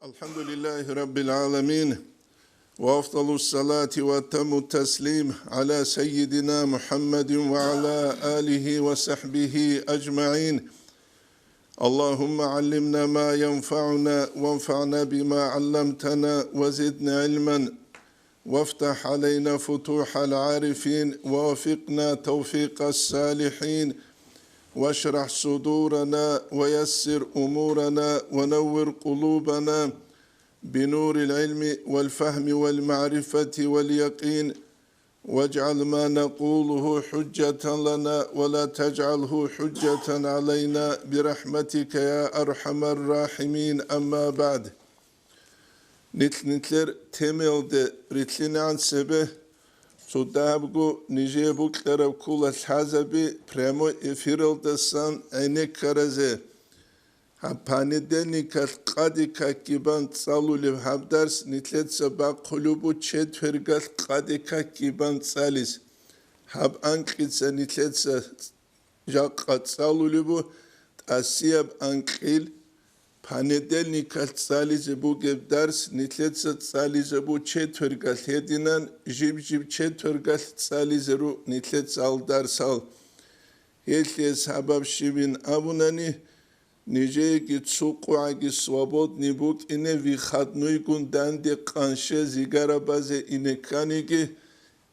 الحمد لله رب العالمين وأفضل الصلاة وأتم التسليم على سيدنا محمد وعلى آله وصحبه أجمعين. اللهم علمنا ما ينفعنا وانفعنا بما علمتنا وزدنا علما وافتح علينا فتوح العارفين ووفقنا توفيق الصالحين واشرح صدورنا ويسر أمورنا ونور قلوبنا بنور العلم والفهم والمعرفة واليقين واجعل ما نقوله حجة لنا ولا تجعله حجة علينا برحمتك يا أرحم الراحمين. أما بعد نتلر temelde ritlinan sebe Sudabgu Nijebu Kula Hazabi Premo Efiraldasan Ene Karaze Hapanedenikat Kadika Kiban Saluliv Habdars Nitlet Sabak Kulubu Chetvergat Kadika Kiban Salis Hab Ankitsa Nitletsa Jakat Salulibu Asiyab Ankil Panedenikat Salizebu Gebdars Nitletsa Salizebu Chetvergat Hedinan Jib Chetvergat Salizeru Nitlets Aldar Sal Yetles Habab Shibin Abunani Nijegi Tsukuagi Swabot Nibuk ine Vikhadnui Gundande Kanshe Zigarabaze ine Kanigi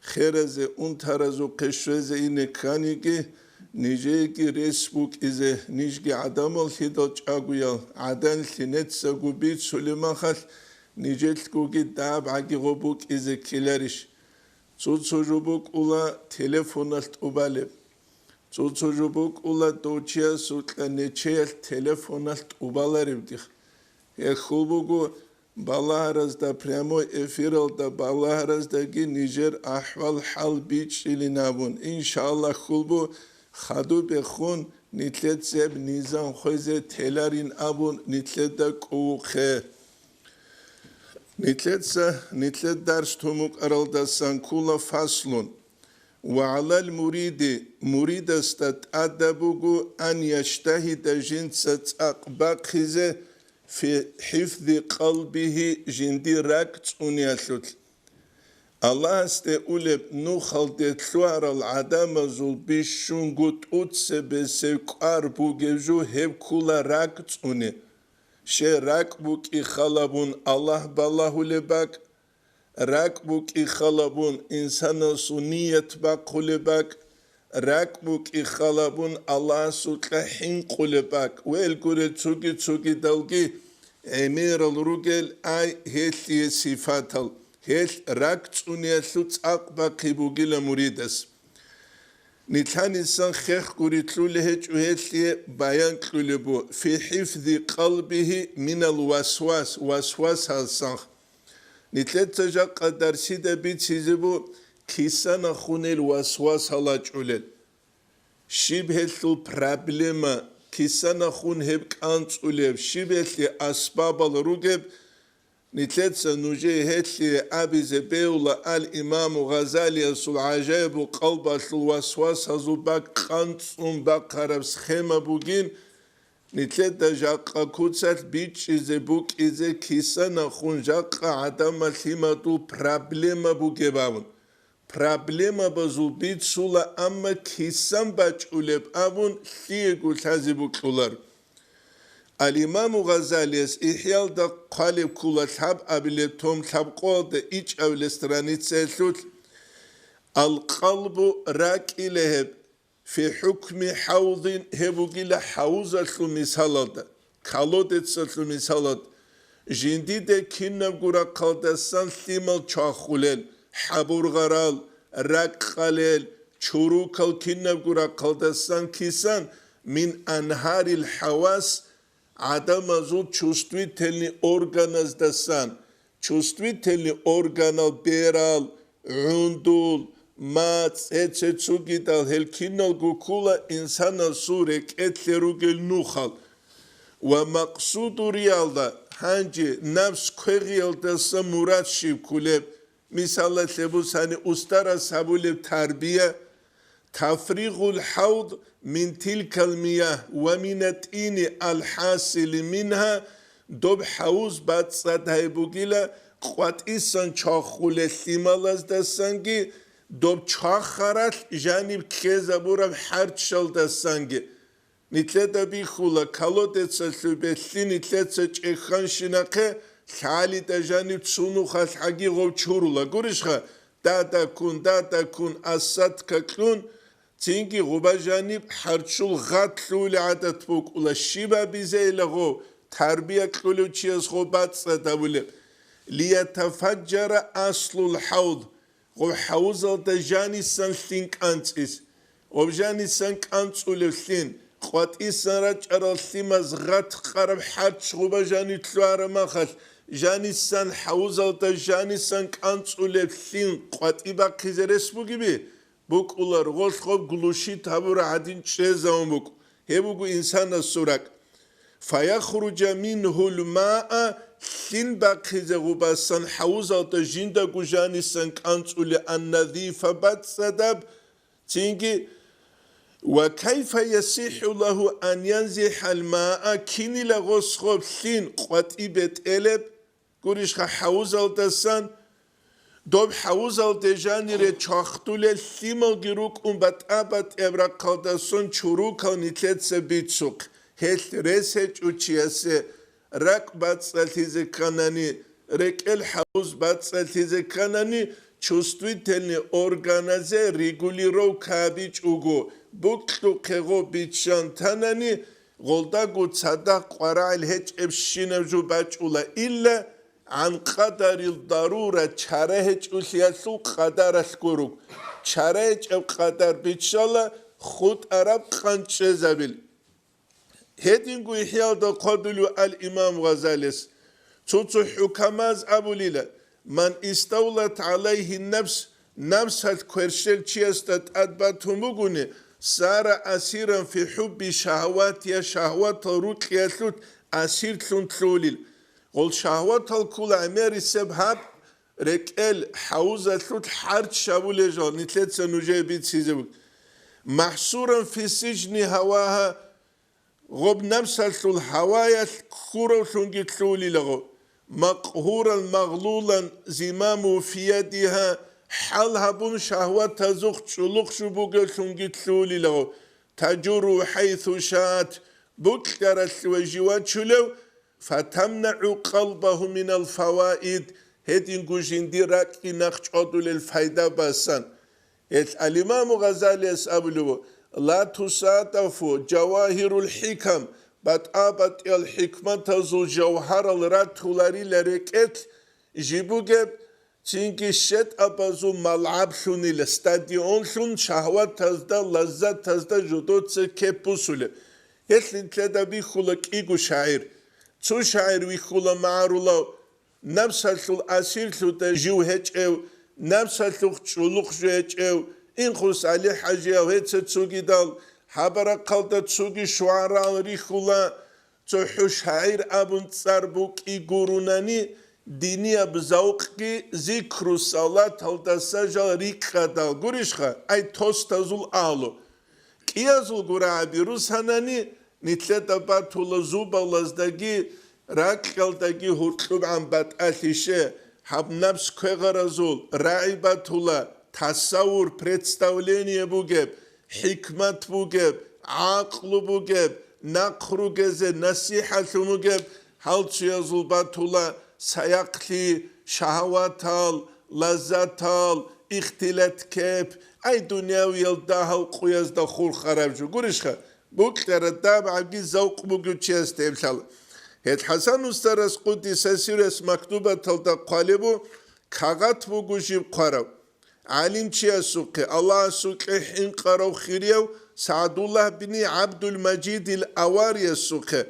Khereze Untarazu Keshweze ine Kanigi Nijegi Resbuk ize Nijgi Adamal Hidoch Aguyal Adan Linetsa Gubit Sulimakhal Nijet Gugi Dab Agirobuk ize Kilerish Tsutsujubuk Ula Telefonalt Ubaleb Çocuk ula doçya sutla neçeyel telefonalt ubalarımdır. Ekhubugu balaharazda premo efiralda balaharazdagi Nijer ahval hal biç ilinabun. İnşallah khulbu khadu bekhun nitlet zeb nizam khoze telarin abun nitleda kuxe. Nitlet ders tumuk araldasan kula faslun. وعلى المريد مريد استت أدبوغو أن يجتهد جنس أقباقه في حفظ قلبه جندي راكت أنيالوت الله استقولب نوخل دتلوار العدم زول بيشونغوت أتسي بسيقار بوغيجو هب كولا راكت أني شي راك بوك إخالبون الله بالله لباك Rakbuk ikhalabun insana suniyet bak kulebak Rakbuk ikhalabun Allah sutla hin kulebak Vel gure tsugi dalgi emir al rugel ay heliye sifatal Hel rak tsuniyetlu tsaqbak hibugila murides Nithan insan khekh guritlu lehec heliye bayan kulebu Fi hifzi kalbihi minal waswas halsan Nitletca kadar side bir çizi bu kisana khunel waswas halaçulel. Şibhetlu problema kisana khun hep kançulev şibhetli asbabal rugeb nitletsa nuje hetli abize beula al imam Gazali sul ajabu qalbatul waswas hazubak kançum bakarab schema bugin Nitlet da jaqa kutsat biç ize buk ize kisana khun jaqa adama thimatu problema bu gebavun. Problema bazu biç sula amma kisan baç uleb avun liye gultazi bu kular. Al-İmam Gazali's İhyal da qalib kula tab abile tom tab qol da iç avle stranitse lut al-qalbu rak ileheb في حكم حوض هبوغيل حوزة مثالات كالودت مثالات جنديد كنا غورا قالدسان ثيمال چاخولل حبور غرال رق قلل چوروكال كنا غورا قالدسان كيسان من انهار الحواس عدم زود چوستوي تلني اورغانز دسان چوستوي تلني اورغانال بيرال عندول Mat etçugidal helkinal gukula insana surek etlerugel nuhal ve maksudu riyalda hangi nefs kırıyaldasa murat şivkuleb misallatle bu sani ustara sabuleb terbiye tafrigul havd min tilkal miyah ve minetini al hasili minha دوب حوز بات صد های بگیلا قوات ایسان چاخول سیمالاز دستانگی دوب چاخ خرال جانب کیزا بورم حرد شل دستانگی نیتله دبی خولا کلو دستا سوبسلی نیتله چخان شناقه خالی دا جانب سونو خاص حقی غو چورولا گورشخا دادا کن اسد ککلون تینگی غوبا جانب حرچول غات لول عادت بوک اولا شیبا بیزه لغو تربیه کلو چیز غوبات صداوله لیتفجر اصل الحوض غو حوزل دا جانی سن سینک انتیس غو جانی سن انتولو سین قوات ایسان راج ارال سیماز غات قرب حرچ غوبا جانی تلوار مخش جانی سن حوزل دا جانی سن انتولو سین قوات ایبا قیزرس بوگی بی بوک اولار غوش خوب گلوشی تابور عدین چیزان بوک هی بوگو انسان سورک فیخرج منه الماء سین باقیز غوبا سن حوزل دا جیندا گو جانی سن انتولو النظیف بد صدب تینگی وكيف يصح له أن ينزح الماء كيني لغوص خوب سين قوات إبت إلب قريش حوزل دسان دوب حوزل دجاني ري چاختول سيمل گروك بات آبات ابرا قادسون چروك و نتلت سبيتسوك هل رسج وچياسي رك بات سلتيز كاناني رك الحوز بات سلتيز كاناني چوستوي تلني أورغانازي ريگوليرو كابيچ اوگو بوكلو قغو بيتشان تاناني غولداغو تصدق قرائل هج ابشينجو باچولا إلا عن قدر الضرورة چاره چوسياسو قدر اسكوروك چاره اب قدر بيتشالا خود عرب قنچ زبيل هدينگو إحيال دا قدلو الإمام غزاليس توتو حكماز أبو ليلة من استولت عليه النفس نفس هاد كورشل چيستت أدباتهم بگونه سار أسيرا في حب شهوات يا شهوات روك يسلوت أسير تلوليل قول شهوات الكل عميري سبهاب ركال حوزة سلوت حرد شابولي جال نتلت سنوجي بيت سيزبك محصورا في سجن هواها غب نفسها سلول هوايا كورو سنجي تلولي لغو مقهورا مغلولا زمامه في يدها حالها بون شهوات تزوخ شلوخ شبوغ سنجي تلولي لغو تجور حيث شات بكتر السوجيوات شلو فتمنع قلبه من الفوائد هدين جندي راكي نخشعدو للفايدة بسان الإمام غزالي أسأبلو لا تصادف جواهر الحكم بات الحكمة تزو جوهر الراتولاري لركت جيبوغب تينكي شت أبازو ملعب شوني الاستاديون شون شهوات تزدا لذات تزدا جدو تسكيبوسولي يسلين تلدا بيخولك إيغو شاعر تو شاعر ويخولا معرولا نفسه شل أسير شو تجيو هجو نفسه شل شلوخ جو هجو إن خلص عليه حاجة وهيت تسوقي دال حبرا قلت تسوقي شعراء ريخولا تحو شاعر أبن تصربوك إيغوروناني دينيا بزوقي ذكر الصلاة هلدا سجل ريكا دال قريشخا أي توستازول آلو كيازول قرا عبيروس هناني نتلتا باتولا زوبا لازداقي راكالداقي هرطلوب عن بات أثيشه حب نفس كغرزول راعي باتولا تصور представление بوجب حكمة بوجب عقل بوجب نقرو جزء نصيحة بوجب هل تيازول باتولا سيقلي شهواتال لذاتال اختلاط كيب أي دنياوي يلداها القياس دا خور خراب جو قرشخه بوكتر الداب عقي زوق بوجو تشيز تيمشال هيت حسن استرس قدي سسيرس مكتوبة تلدا قالبو كاغات بوجو جيب قارو علم چيا سوقي الله سوقي حين قارو خيريو سعد الله بن عبد المجيد الأواري السوقي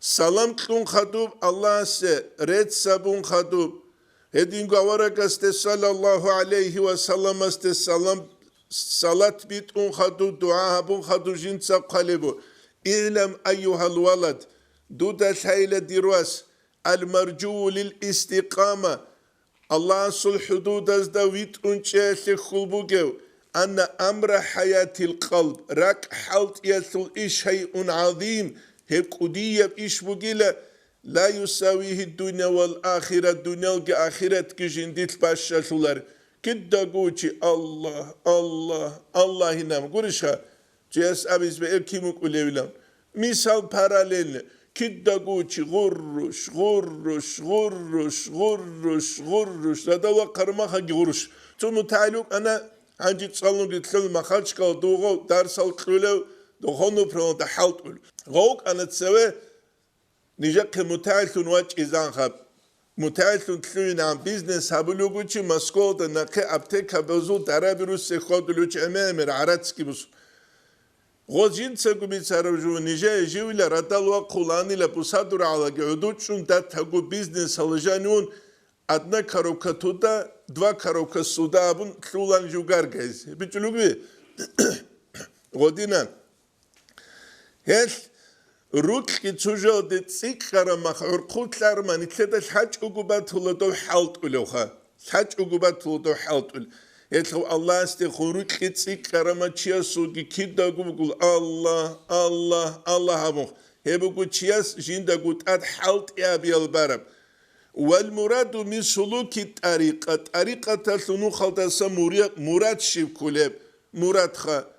سلام كلون خدوب الله سي ريت سابون خدوب هدين قوارك صلى الله عليه وسلم سلام صلاة بيتون خدو دعاء بون خدو جنسا قلبو اعلم أيها الولد دودا شايلة ديروس المرجو للاستقامة الله صلح حدود ازدا ويتون شايلة خلبوغو أن أمر حياة القلب راك حالت يسل إش شيء عظيم هيك قدية بإش بوغيلة لا يساويه الدنيا والآخرة الدنيا والآخرة كجنديت باشالولار كده قوتي الله الله الله هنا قرشها جيس أبيز بإركيمك وليولان مثال paralel كده قوتي غرش غرش غرش غرش غرش هذا هو قرمها غرش ثم تعلق أنا عندي تصلون قلت ما خدش كالدوغو درس القلو دوغونو برون دحالت غوك أنا تسوي نجاك متعلن واج إذا خب متعلن تلوين عن بيزنس هبلوغوشي مسكوت نكى أبتكا بزو درابيروس سخود لوش أمامر عراتسكي بس غوجين تسقو بيتسارجو نجا جويل ردال وقولاني لبوسادور على جودوشون دا تقو بيزنس هلجانون أدنى كاروكاتودا دوا كاروكاسودا أبون تلولان جوغار جايز بيتلوغي غودينا هل روك كتوجو دي تسيكارا مخور قوتلار ماني تلدا الحاج أقوبات هلدو حالت أولوخا الحاج أقوبات هلدو حالت أول يتلو الله استي خروك كتسيكارا ما تشياسوكي كيدا قول الله الله الله هموخ هبقو تشياس جيندا قوت أد حالت يابي البارب والمراد من سلوك الطريقة طريقة تلنو خلطة مراد شيب كوليب مراد خا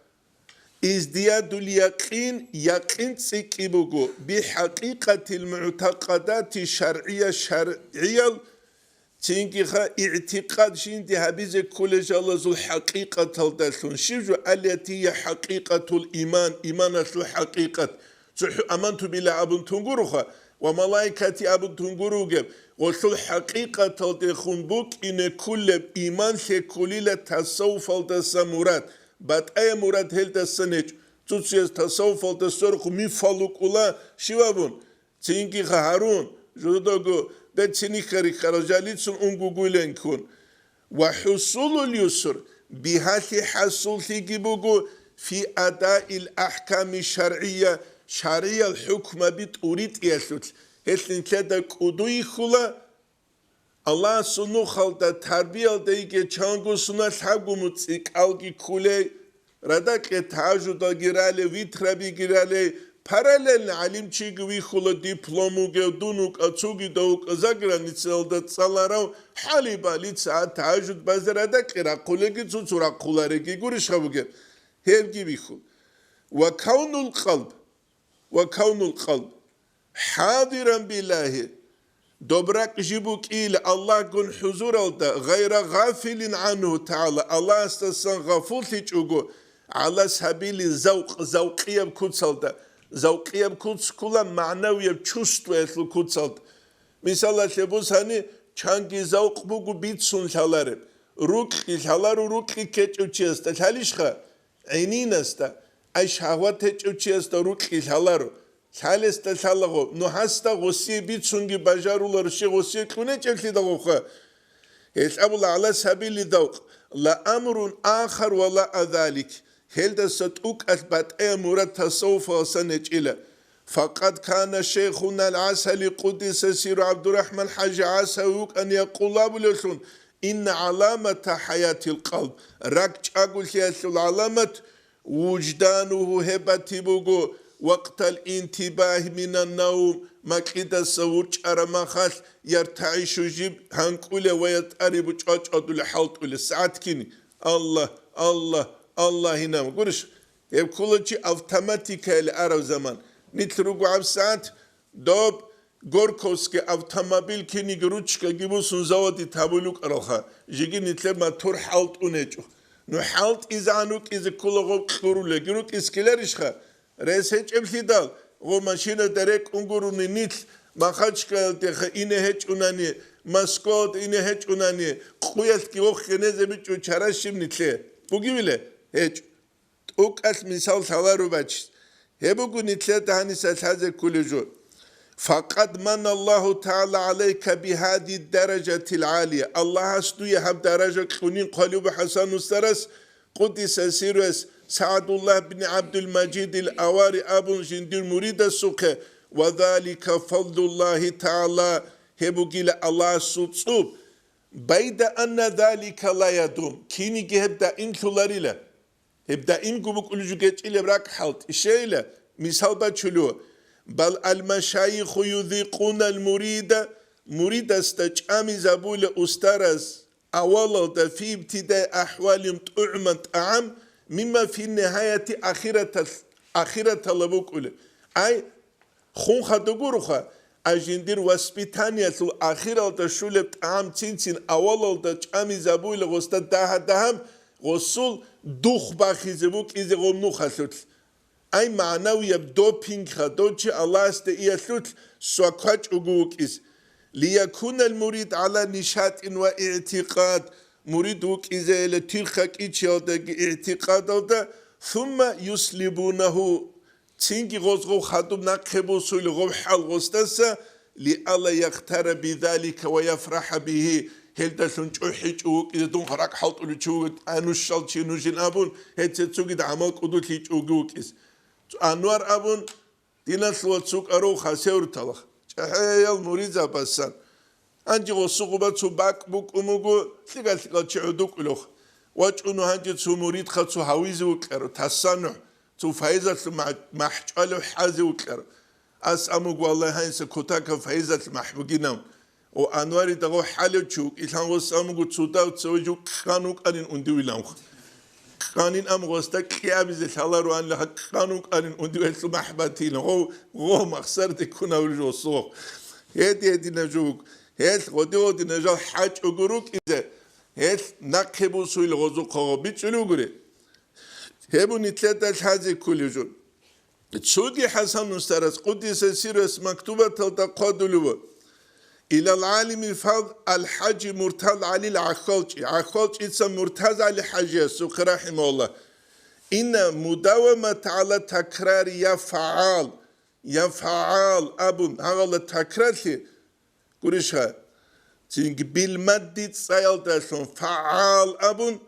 ازدياد اليقين يقين تسيكيبوغو بحقيقة المعتقدات الشرعية تنجيخا اعتقاد شيندي هبيزة كل جالز الحقيقة تلدلون شيجو التي هي حقيقة الإيمان إيمان الحقيقة أمنت بالله أبن تنقروخا وملائكة أبن تنقروغب وشو الحقيقة تلدخون بوك إن كل إيمان كليلة تصوف الدسامورات بات أي مراد هل تسنج تسيس تصوف الدسورخ ميفالوك أولا شوابون تنجي هارون جودوغو بتسني خري خرجاليتسون أنغوغولين كون وحصول اليسر بهاتي حصول تيجيبوغو في أداء الأحكام الشرعية شرعية الحكم بتوريد يسوت هسلين كده كودوي خلا الله سنو خالدا تربية ديجي چانگو سنو تاگو متسيك algi كولي ردك تاجو دا گيرالي ويتربي گيرالي paralel alim چيگوي خلا ديپلومو گدونوك اتوگي دوك ازاگرا نيتسل دا تسالارو حالي بالي ساعت تاجو بازردا قرا قولگي تسورا قولارگي گورش خبوگه هلگي بيخو وكون القلب حاضرا بالله dobrak jibuk ile Allah gun huzur alda gayra gafilin anhu ta'ala Allah astasan gaful hiç ugu ala sabili zavqiyem kutsalda zavqiyem kutskulan manaviyem çustu etlu kutsalda misalla şebus hani çangi zavq bugu bitsun şalarım rukhi şalaru rukhi keç uçiyasta şalişha aynинasta ay şahvat keç uçiyasta rukhi şalaru Şalesta şalago nuhasta gosi bitsungi bajarular şey gosi kune çekli dağoqa hesabul ala sabili dağ la amrun akhar ve la azalik helda satuk asbat murat tasawuf sanecile fakat kana şeyhuna al-asali qudis sir Abdurrahman Hacı Asawuk an yaqula bulsun in alamata hayatil qalb rakçagul hiyasul alamat وجدانه hebatibugu وقت الانتباه من النوم ما كده سوورج أرمخال يرتعش جيب هنقوله ويتقرب وجاج أدول حالت ولا ساعات كني الله الله الله هنا قرش يبكل شيء أوتوماتيك الأرو زمان نتلقوا عب ساعات دوب غوركوسكي أوتوموبيل كني جروتشكا جيبوسون زودي تابلوك أروها جيجي نتلقى ما تور حالت ونجو نو حالت إذا عنوك إذا كله غوب خورولة جروك إسكيلرشخا رئيس هيج امثيدال غو ماشينة دريك انقروني نيتل ما خاتشكا تخ إنه هيج أناني مسكوت إنه هيج أناني قويت كي وخ نزه بيجو چراشيم نيتله بوغي بله هيج اوك أس مثال سوارو باچ هبوغو نيتله تهاني ساتحازه كولجو فقد من الله تعالى عليك بهذه الدرجة العالية الله أسنو يهب درجة قنين قلوب حسن السرس قدس سيرس سعد الله بن عبد المجيد الأواري أبو جندير مريد السوق وذلك فضل الله تعالى هبوغيل الله سوتسوب بيد أن ذلك لا يدوم كيني هبدا إن كلاريلا هبدا إن قبوك ألجوكيت إلي براك حالت إشيلا مثال باتشلو بل المشايخ يذيقون المريد مريد استجامي زبول أسترز أولد في ابتداء أحوالهم طعمة أعم مما في النهاية آخرة لبوك أي خون خدقورخا أجندير واسبيتانيا ثل آخرة تشولب طعام تنسين أولد جامي زبول غستا دهم غسول دوخ باخي زبوك إذا غمنو خسوت أي معنوية دوبينغ خدوتش الله استئيسوت سوكاج أقوك إز ليكون المريد على نشاط واعتقاد مريدوك إذا لتلخك إيشيودك اعتقاد ثم يسلبونه تنجي غزغو خدوم نقبو سويل غوحال غستسا لألا يختار بذلك ويفرح به هل دسون تشوحيج أوك إذا دون خراك حلط أولو تشوغت أنوشال تشينوشين أبون هل تتسوغد عمال قدو تليج أوك إز أنوار أبون دينا سلوات سوك أروخا سيور تلخ هيا المريد زباسان أنجي غصوغبا تسو باك بوك أموغو ثقال تشعودوك إلوخ واجونو هنجي تسو مريد خاتسو هاويزو كارو تسانو تسو فايزة محجالو حازو كارو أس أموغو والله هنسا كتاكا فايزة محبوغينام وأنواري دغو حالو تشوك إلهان غص أموغو تسوداو تسوجو كانوك أرين أندوي لامخ قانين أمغو استا كيابيز الحالة روان لها كانوك أرين أندوي لسو محباتين غو مخسر تكونا ولجو صوغ هيدي نجوك هل غدو نجال حاج أقولك إذا هل نقبو سويل غزو قابي تشلوغري هبو نتلات الحازي كل جون تسوقي حسن نسترس قدس سيرس مكتوبة تلتقادلو إلى العالم الفاض الحج مرتض علي العخالج عخالج إتسا مرتض علي حج يسوق رحمه الله إن مداومة على تكرار يفعال أبو هذا التكرار قريشها تنك بالمد تصيل داشون فعال أبون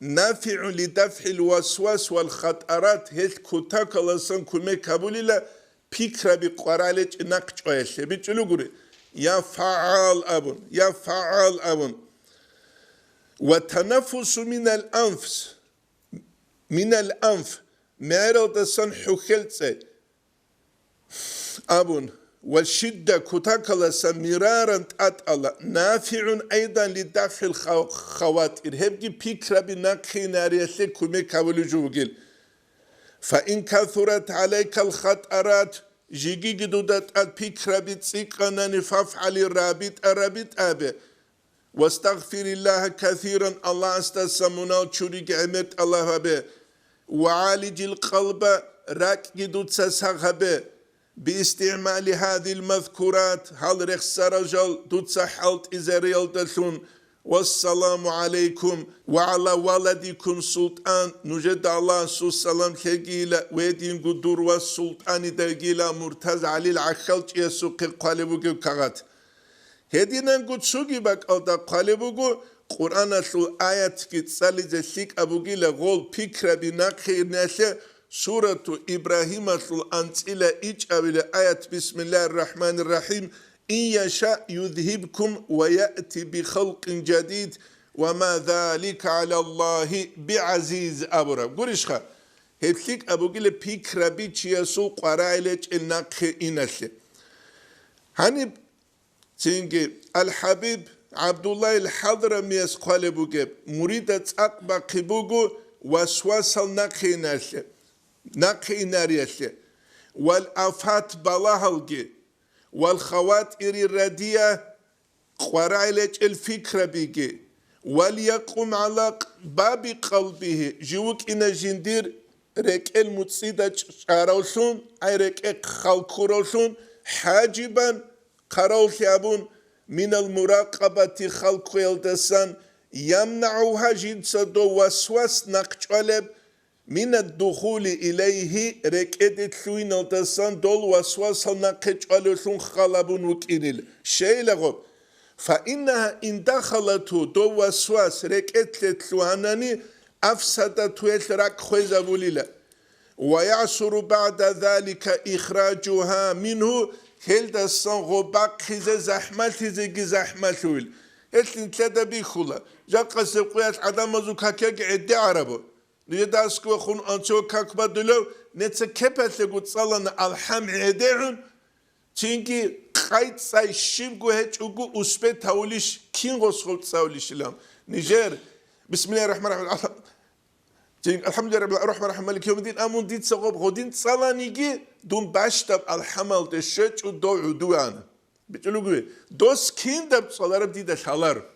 نافع لدفع الوسواس والخطرات هل كتاك لسان كمي كابولي لا بيكرا بقرالج نقج ويش بيجلو قري يا فعال أبون وتنفس من الأنف ميرو دسان حخلت أبون والشدة كتاكلا مرارا تأتألا نافع أيضا لدفع الخواتر هبجي بيكرا بناقخي ناريسي كمي كاولو جوغيل فإن كثرت عليك الخطرات جيجي جدودات بيكرا بتسيقنا نفافعل الرابط أبي واستغفر الله كثيرا الله استسمنا وشوريك عمت الله أبي وعالج القلب راك جدود سساغ باستعمال هذه المذكورات هل رخص رجل دوتسا حلت إزاريال دلون والسلام عليكم وعلى ولدكم سلطان نجد الله سلام خيجيلا ويدين قدور والسلطان دقيلا مرتز علي العخلج يسوق قالبوغو كغات هدينا نقول سوغي باك أودا قالبوغو قرآن سو آيات كتسالي زشيك أبوغيلا غول بيكرا بناقخي ناسي سورة إبراهيم الأنسلة إجابة آيات بسم الله الرحمن الرحيم إن يشاء يذهبكم ويأتي بخلق جديد وما ذلك على الله بعزيز أبرا قريشخا هتليك أبوغيل بيك ربيتش يسو قرائلج النقخ إنسي هاني تنجي الحبيب عبد الله الحضرمي يسقال بوغيب مريدة أقبا قبوغو وسواسل نقخ إنسي نقي ناريسي والآفات بلاهلجي والخواتر الرديئة قرائلج الفكرة بيجي وليقوم على باب قلبه جوك إن جندير رك المتصيدة شاروسون أي رك خلقروسون حاجبا قراوسيابون من المراقبة خلق يلدسان يمنعوها جنس دو وسواس نقشالب من الدخول إليه ركدت ثوين الدسان دول وسواس نقج ألوثون خلابون وكينيل شيء لغب فإنها إن دخلت دو وسواس ركدت ثواناني أفسدت ويثرك خوزابوليلا ويعصر بعد ذلك إخراجها منه هل دسان غباق خيزة زحمة زحمة إتلين تلدا بيخولا جاقا سيقويات عدم مزوكاكيك عدي عربو نيداسكو خون أنتو كاكبا دلو نتسا كبت قصالنا الحم عدعون تينكي قايت ساي شيبغو هيتشوغو أسبت تاوليش كين غصخل تساوليش لهم نيجير بسم الله الرحمن الرحيم الحمد لله رب الرحمن الرحيم مالك يوم الدين امون دين صغب غودين صلانيجي دون باشتب الحمل دشچ ودو عدوان بتقولوا دوس كيندب صلارب دي دشالر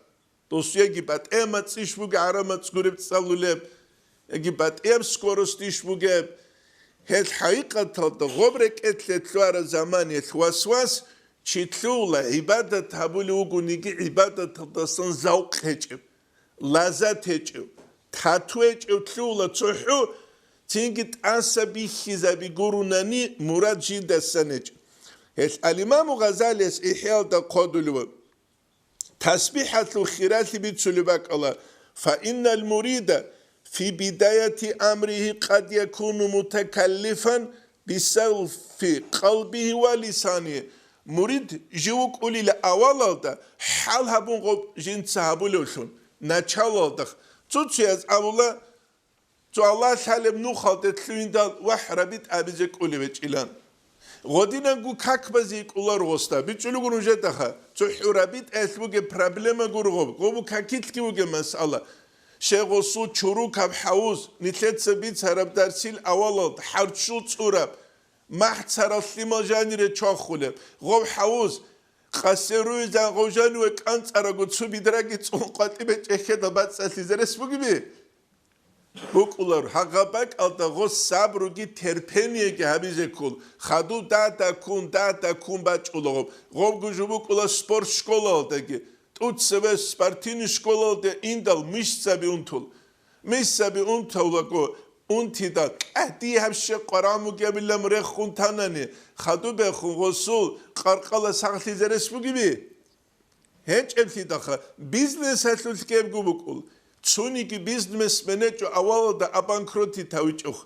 دوس يجي بات اماتسيش بوغ اراماتس غورب تصلولب يجي بات ام سكورستيش بوغ هل حقيقه تغبرك اتلتوار زمان يتوسوس چيتلولا عبادت تابولوغو نيجي عبادت تصن ذوق هچب لذت هچب تاتويج اوتلولا تشو تينجت اسبي خزابي غوروناني مراد جيد السنج هل الامام غزالي احيال دا قدلو تسبيحة الخيرات بتسلبك الله فإن المريد في بداية أمره قد يكون متكلفا بسلف في قلبه ولسانه مريد جوك أولي لأولا دا حال هبون غب جنت سهبولوشون نچال دا تشيز الله تو الله سالم نو خالد تلويندال وحربيت أبيزك أوليبج إلان غدينا جو كاكبزيك الله روستا بيتشلو غنوجة دخا تو حربيت أسبوعه برابلما غورغوب غوبو كاكيت كيوجه مسألة شغوسو چورو كاب حوز نتلت سبيت سرب درسيل أولاد حرشو صورب محت سراسليما جانيره چاخوله غوب حوز خسروي زن غوجانو كانت أراغو تسو بيدراغي تسو قاتبه چهكه دبات ساسيزر اسبوعه بي بوكولار حقابك alta غوز sabrugi terpeniye ki habize kul khadu data kun baçulogop gov gujubukula spor şkola alta ki tut sebe spartini şkola alta indal missabi untul ko untida qadi habşe qaramu gebilem rekhun tanani khadu be khungosul qarqala saxlizeres bu gibi hiç evti daha biznes hatlulkev gubukul Çuniki biznesmene ço avalda abankroti taviçuq.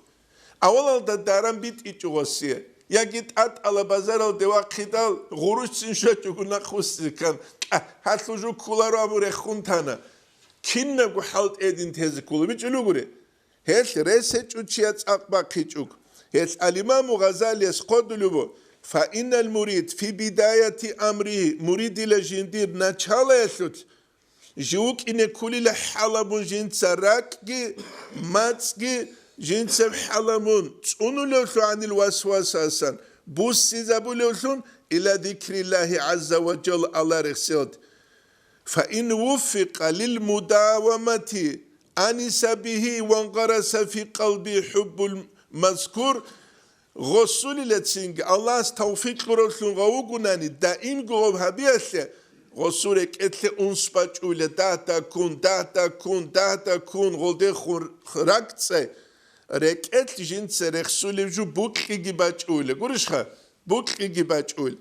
Avalda daram bit içuğasiye. Ya git at ala bazara deva qidal guruşsin şöçuguna xussikan. Hatluju kularu amure xuntana. Kinne gu halt edin tezi kulu biçuluguri. Hel rese çuçiyat aqba qiçuk. Hel al-İmam Gazali esqodulubu. Fa innal murid fi bidayati amrihi murid ile jindir naçala yasut. جوك إن كل الحلمون جنس راكي ماتسكي جنس الحلمون تونو لوثو عن الوسواس أسان بوسي زابو لوثون إلى ذكر الله عز وجل على رخصيت فإن وفق للمداومة أنس به وانغرس في قلبي حب المذكور غسول لتسنج الله توفيق رسول غوغناني دائم غوب هبيسه غسورك اتل انسباچ اول داتا كون غلده خرقتسه رك اتل جنس رخسولجو بوكلي باچ اول گورشخه بوكلي باچ اول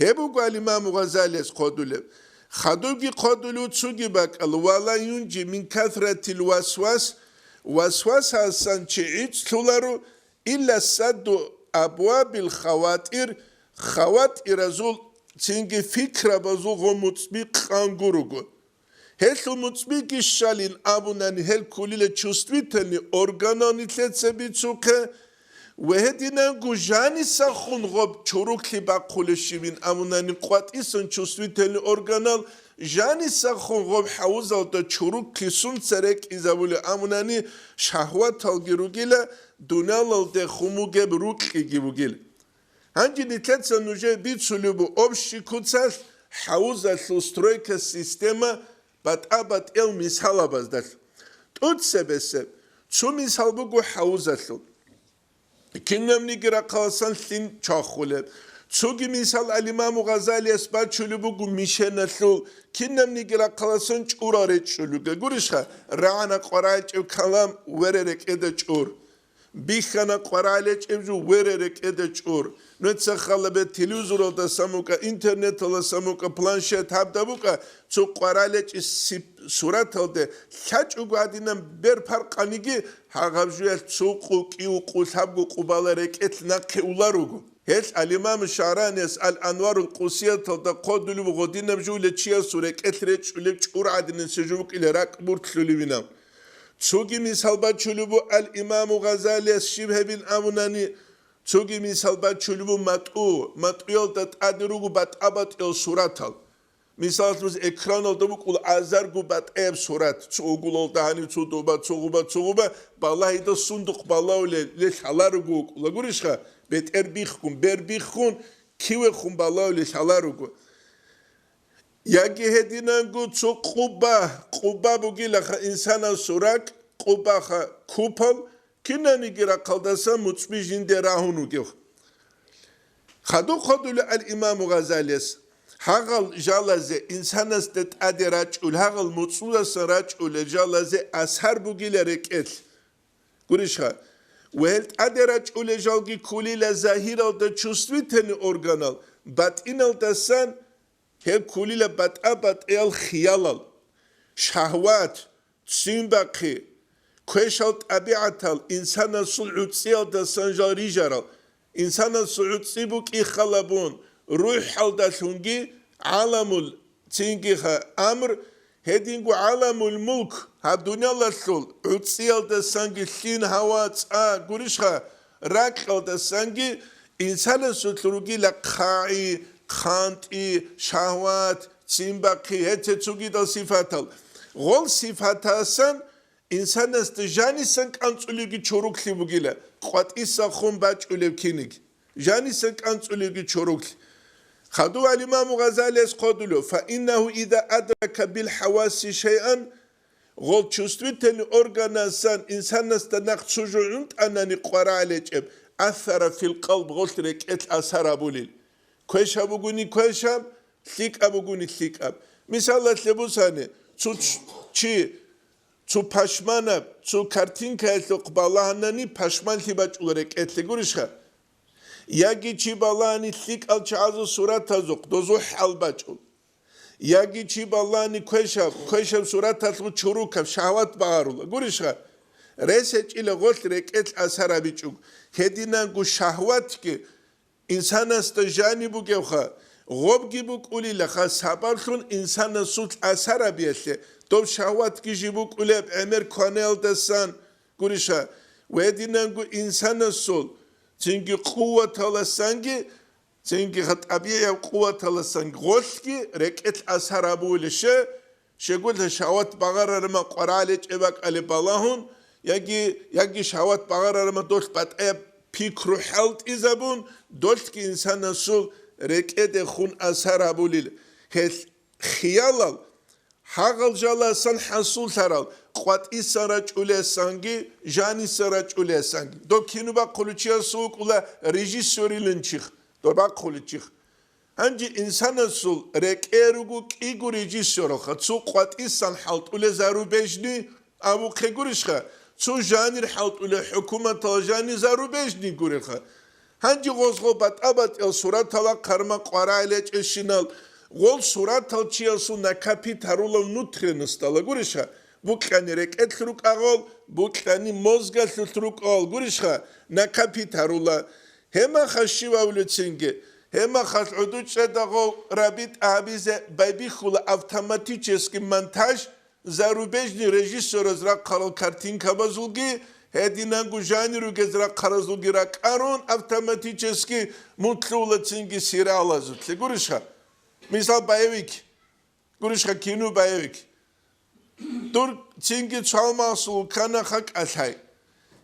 هبو قال امام غزالي قدول خدوغي قدولو تسوغي باك ولا ينجي من كثرة الوسواس وسواس حسن چيت تولارو الا سد ابواب الخواتر خواتر رسول Çünkü fikra bazı gomutbi kangurugu. Hel mutbi kişalin abunan hel kulile çustviteni organanitetse bitsuke ve hedinen gujani sakhun gob çorukli bakulişimin abunan qat ison çustviteni organal jani sakhun gob havuzal da çoruk kisun serek izabule amunani şahvat algirugile dunal de khumuge brukli gibugil. Hangi nitletsa nuje bit sulubu общий kutsal hauza stroika sistema bat el mishalabazdas. Tut sebese çu mishalbu gu hauza slu. Kinnemni gira qalsan sin çakhule. Çugi misal al-İmam Gazali esbat çulubu gu mişena slu. Kinnemni gira qalsan çurare çuluga. Gurişha raana qoraç kalam vererek ede çur. Bixana qoraleç evju vererek ede çur. Nötse xalabe televizor da samuka internet ala samuka planşet habdabuka çu qoraleç surat aldı. Kaç ugadinen ber parqanigi hagavjuyel çuqu qiuqu sabgu qubalarek etna qularugu. Hiç al-İmam Şaranes al-Anvarul Qusiyat da qodulu godinem jule çiya surek etreç ule çur adinin sejuvuk ile rak burtlulivina. Цуги мисалба чулубу ал имаму Газалиас шибхе бин Авунани цуги мисалба чулубу матуел дат адиругу бат абат ел суратал. Мисалбус экранал добукул азаргу бат эб сурат цугулол дани цудуба цугуба балайда сундук балауле ле халаругу лагуришха бет эрбихкун бербихкун киве хун балауле халаругу. Яги хединангу цу quba бугилаха инсана сурак qubaха купал кинани гира қалдаса муцби жинде рахуну гев. Хаду ходуле ал имаму Газалиас хагал жалазе инсанас дет адерач ул хагал муцулас рач ул жалазе асхар бугиле рекет. Гуришха Вэлт адерач ул жалги кулила захирал да чувствительный органал батинал дасан Hep kulile bat el khiyalal şahvat simbaqi kweşalt abiatal insana sul'utsiyal da sanjari jaral insana sul'utsibuk ikhalabun ruh halda şungi alamul tingi amr hedingu alamul mulk ha dunyala sul utsiyal da sangi shin havat gurishha rakal da sangi insana sul'urugi la khai Khanti, şahvat, simbaki, hece da sifatal. Gol sifatasan insan ast janisan kansuligi çorukli bugile. Qat isa khum baç ulevkinik. Janisan kansuligi çorukli. Khadu al imam Ghazali qadulu fa innahu idha adraka bil hawasi shay'an gol чувствительный органасан insan ast naqsujunt anani qara alecheb athara fil qalb gol reket asara bulil. Kweşa buguni kweşa, lik buguni lik. Misallat lebusane, çu paşmana, çu kartinka etlok balahani paşman libaç olarak etle gurişha. Yagi çi balahani lik al çazı surat azok, dozu halbaç ol. Yagi çi balahani kweşa surat azok çuruka, şahvat bağırula gurişha. Reseç ile gol reket asara biçuk. Hedinan gu şahvat ki, İnsanas da jani bu gevha, gob gibuk uli laha sabarlun insana sut asara biyese. Dob şahvat ki jibuk uleb emer kanel desan gurişa. Ve dinan gu insana sol. Çünkü kuvvet alasangi, çünkü hatabiye kuvvet alasangi. Goşki reket asara bu ulişe. Şegul da şahvat bağırarıma qaraleç evak ali balahun. Yagi şahvat bağırarıma dost bat Pikru halt izabun dost ki insan nasıl rekede khun asara bulil hes khiyalal hagal jalasan hasul saral qat isaraç ule sangi jani saraç ule sangi do kinu ba quluçya soğuk ula rejisörülün çıx do ba quluçix hangi insan nasıl rekerugu igu rejisörü khatsu qat isan halt ule zarubejni abu khegurishkha Çu janir halt ule hükümet jani zarubejni gurikha. Hangi gozgo bat abat el surat ala karma qara ile eşinal. Gol surat al çiyasu na kapitarula nutrenistala gurisha. Bu kanirek etluk ağol, bu kani mozga tluk ağol gurisha. Na kapitarula. Hema khashiva uletsinge. Hema khasuduç dago rabit abize babikhula avtomaticheski montaj Zarubejni rejisör zra karal kartinka bazulgi hedinan gujani gezra karazulgi ra karun avtomaticheski mutlu ulatsingi sira alazutli gurişha. Misal bayevik. Gurişha kinu bayevik. Dur çingi çalmasul kana hak athay.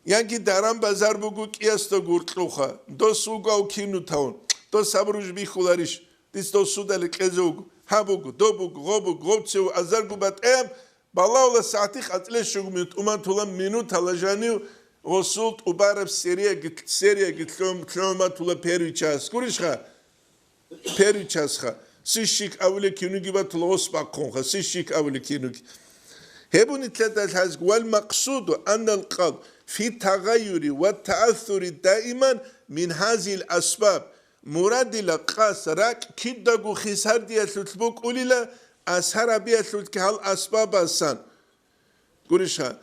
Yangi daram bazar bugu kiyasta gurtluha. Do sugav kinu taun. Do sabruj bikhularish. Dis do sudali kezug. Habugu, dobugu, gobugu, gobtsev azargu bat Balawla saati xatle şugmut uman tulan minut alajani gosult ubarab seriye gitlom tloma tula perichas kurishha perichasha sishik avle kinu giba tlos bakkonha sishik avle kinu hebun itladat haz wal maqsud an al qalb fi tagayyuri wa ta'athuri daiman min hazi al asbab murad ila qasrak kiddagu khisar diyatubuk ulila Asara biyatlut ki hal asbabasan. Gurişha.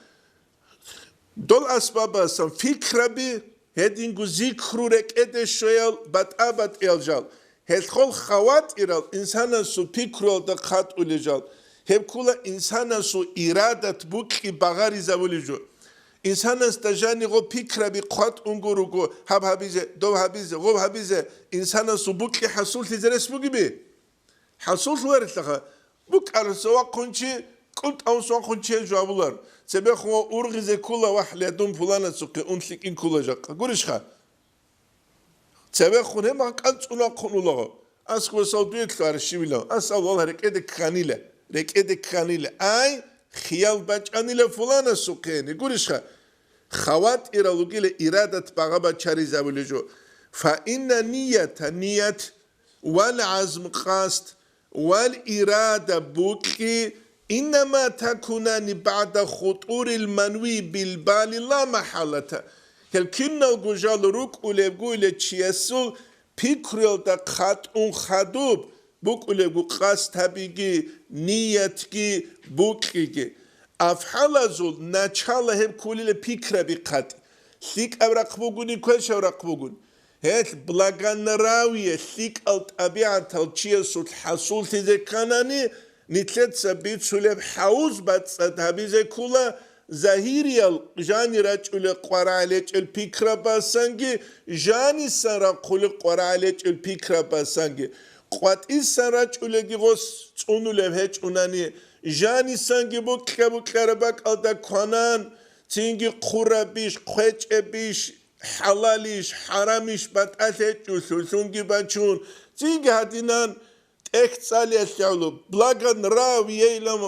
Dol asbabasan fikrabi hedingu zikru rek edeşoyal bat abat eljal. Hedkhol khavat iral insana su pikrol da khat ulejal. Hep kula insana su iradat bukki bagari zavulijo. İnsana stajani go pikra bi qat unguru go hab habize dov habize gov habize insana su bukki hasul tizeres bu gibi. Hasul veritlaha buk arsa kunchi kult avsa kunchi javular. Sebe xo urgize kula wahle dum fulana suqi unlik in kula jaqa. Gurishha. Sebe xone ma qantsula qunulago. As ko sawduyet kar shivila. As Allah rekede khanile. Rekede khanile. Ay خيال بچانی لفلان سوقینی گوریش خا خوات ایرالوگیل ایرادت باغا چاری زبولیجو فإن نیت والعزم قاست والإرادة بوكي إنما تكونان بعد خطور المنوي بالبال لا محالة كنا الجوجال روك ولبقول تشيسول بيكريل دا خات خدوب بوك ولبقو قاست هبيجي نيتكي بوكيجي أفحال زول ناتشال هب كولي بيكرا بقات ثيك أبرق بوغوني كويش أبرق بوغون هيت بلاغان راوية ثيك الطبيعة تلتشيسول حصول تيزي كاناني نتلت سبيت سولب حوز بات سدهبيزي كولا زهيريال جاني رجل قرالج البيكرا باسانجي جاني سارا قول قرالج البيكرا باسانجي قوات إسرائيل رجل غوس تونولب هج أناني جاني سانجي بوك كربك أدا كونان تينجي قرابيش قوچبيش حلاليش حراميش بات أتجو سونجي باتشون تينجي هادينان اختصالي أشياء بلاغان راوي يلام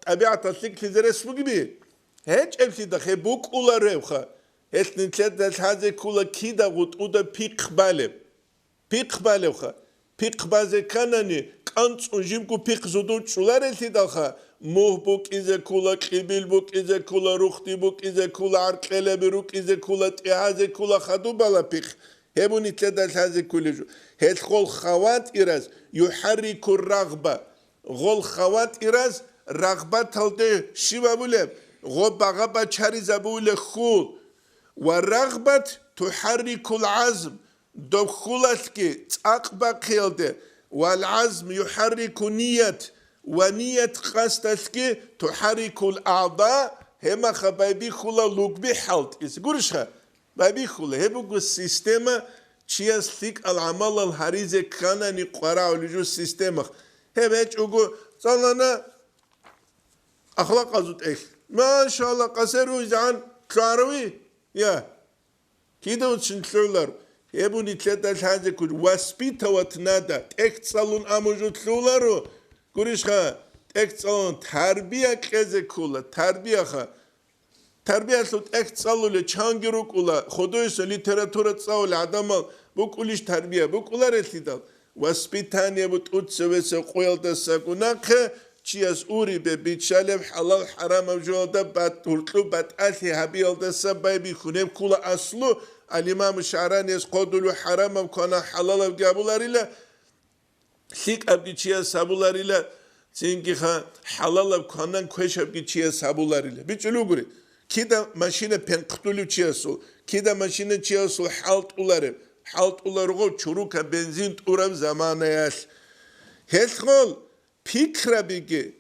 طبيعة السيك في زرس بوغبي هج أفسي دخي بوك أولا ريوخا هج نتلت دلحازي كولا كيدا غوت أودا بيق بالوخا بيق بازي كاناني كانت أنجيمكو بيق زودو تشولار التداخا موه بوك إذا كولا قبيل بوك إذا كولا روختي بوك إذا كولا عرقلة بروك إذا كولا تيهازي كولا خدو بالا بيق هبو نتلت دلحازي كوليجو هج غول خوات إراز يحرك الرغبة غول خوات إراز رغبة تلده شبا بولب غول بغبا چاري زبول خول والرغبة تحرك العزم دخولتك تقبى قيلده والعزم يحرك نية ونية قصدتك تحرك الأعضاء هما خبايبي خلا لوك بحلت يقولشها بايبي خلا هبوك السيستما تشيستيك العمل الهريزة كان نقرأ لجو السيستما هبهج أقول صلنا أخلاق أزود إيش ما شاء الله قصروا زعان كلاروي يا كده وتشنتلولر يبوني تلاتة الحاجة كل واسبيتوات نادا تكتسالون أموجو تلولارو كوريش خا تكتسالون تربية كذا كولا تربية خا تربية سو تكتسالو لچانجرو كولا خدويس ليتراتورة تساو لعدمال بوكوليش تربية بوكولا رسيدال واسبيتانيا بتوتسويس قويل دساكو ناقه چياس أوري ببيتشالب حلال حرام وجودا بات هرتلو بات ألي هبيل دسا بي خونيب كولا أصلو الإمام الشعراني يقولوا حرام وكان حلال وجابولاريلا ثيك أبغي شيء سابولاريلا تينكي خان حلال وكان كويش أبغي شيء سابولاريلا بيجلو غري كده ماشينة بنقتلو شيء سو كده ماشينة شيء سو حالت أولارغو شروكا بنزين تورم زمانه ياش هالخول فكرة بيجي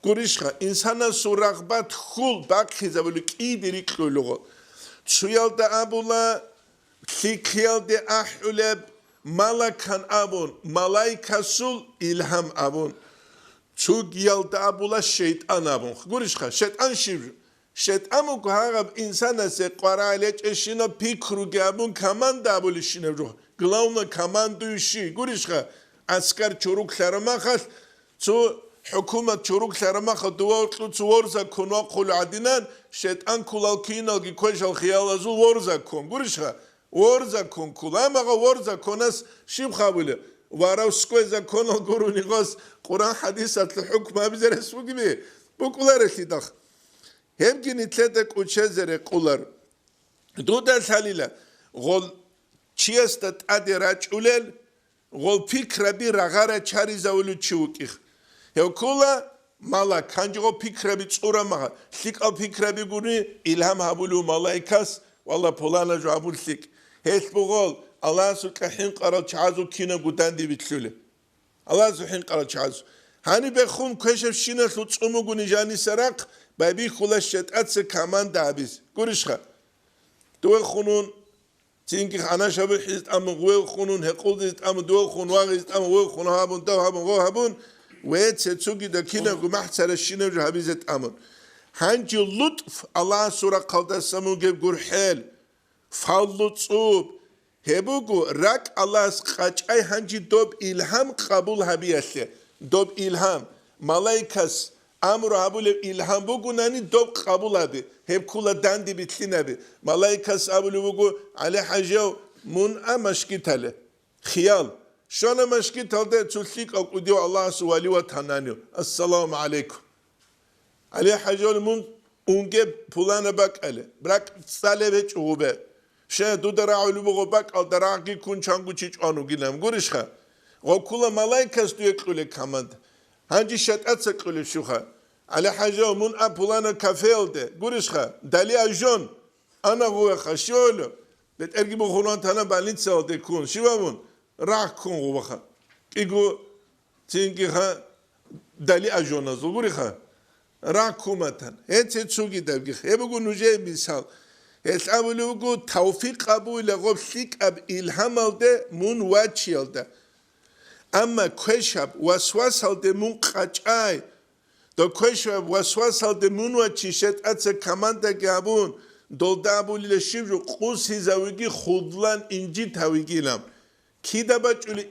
غريشها إنسانا سو رغبات خول باقي زبلو كيدري كلوغو شويالدا أبولا ثيكيالدا أحولب ملكان أبون ملايكا سول إلهام أبون شويالدا أبولا شيطان أبون غوريشخا شيطان شير شيطان مكهرب إنسان سقرا عليك إشينا بيكرو أبون كمان دابولي شينرو غلاونا كمان دوشي غوريشخا أسكار چوروك سرماخس تو حكومة شروق سرماخ دوارتلو تورزا كونوا قول عدنان شيطان كولال كينال كويش الخيال ازول ورزا كون غوريشها ورزا كون كولا ماغا ورزا كوناس شيب خابله واراو سكويزا كونال غوروني غاس قران حديثات الحكم ابزر اسمو gibi bu kular etidak hem ki nitledek uçezere kular dudal salila gol chiestat adiraç ulel gol fikra bir ragara chariza ulu chiukih هوكولا مالا كانجو بيكربي تصورا ماها سيك أو بيكربي قولي إلهام هابولو ملايكاس والله بولانا جو هابول سيك هيس بغول الله سوك حين قرال چعازو كينا قدان دي بتلولي الله سوك حين قرال چعازو Hani bexum kweşef şine lutsumu gunijani sarak babi khula şetatse kaman dabiz. Gurişha. Duwe khunun çünkü ana şabe hist am gwe khunun hequd ist am duwe khun wag ist am gwe khun habun taw habun go habun ve tsetsugi da kina gumah sara şine habizet amun. Hangi lutf Allah sura qaldasamu ge gurhel. Fallutsub hebugu rak Allah's qaçay hangi dob ilham qabul habiyashe. Dob ilham malaikas amru abul ilham bugu nani dob qabul abi hep kula dandi bitlin abi malaikas abul bugu ale hajav mun amashkitale khiyal şona mashkitalde tulsik akudiyo Allah subhanahu ve tananyo assalamu aleykum ale hajav mun unge pulana bak ale bırak saleve çube şey dudara ulubu bak al daraki kun changu çiç anu gilem gurişha Okula malaikas diyor kule kamad. Hangi şetat sakule şuha. Ala haja mun apulana kafelde. Gurişha. Dali ajon. Ana huwa khasholo. Bet ergi bu khunan tana balint sade kun. Şivamun. Rah kun huwa. Kigu tinki ha dali ajon azul gurişha. Rah kumatan. Hetse tsugi devgi. Hebu nuje misal. Hesabulugu tawfiq qabule gobsik ab ilham alde mun wachialde. Ama kweşab waswas halde mun qaçay do kweşab waswas halde mun wa çişet atsa kamanda gabun doldabul ile şivru qus hizavigi khudlan inci tavigilam kidabaç ule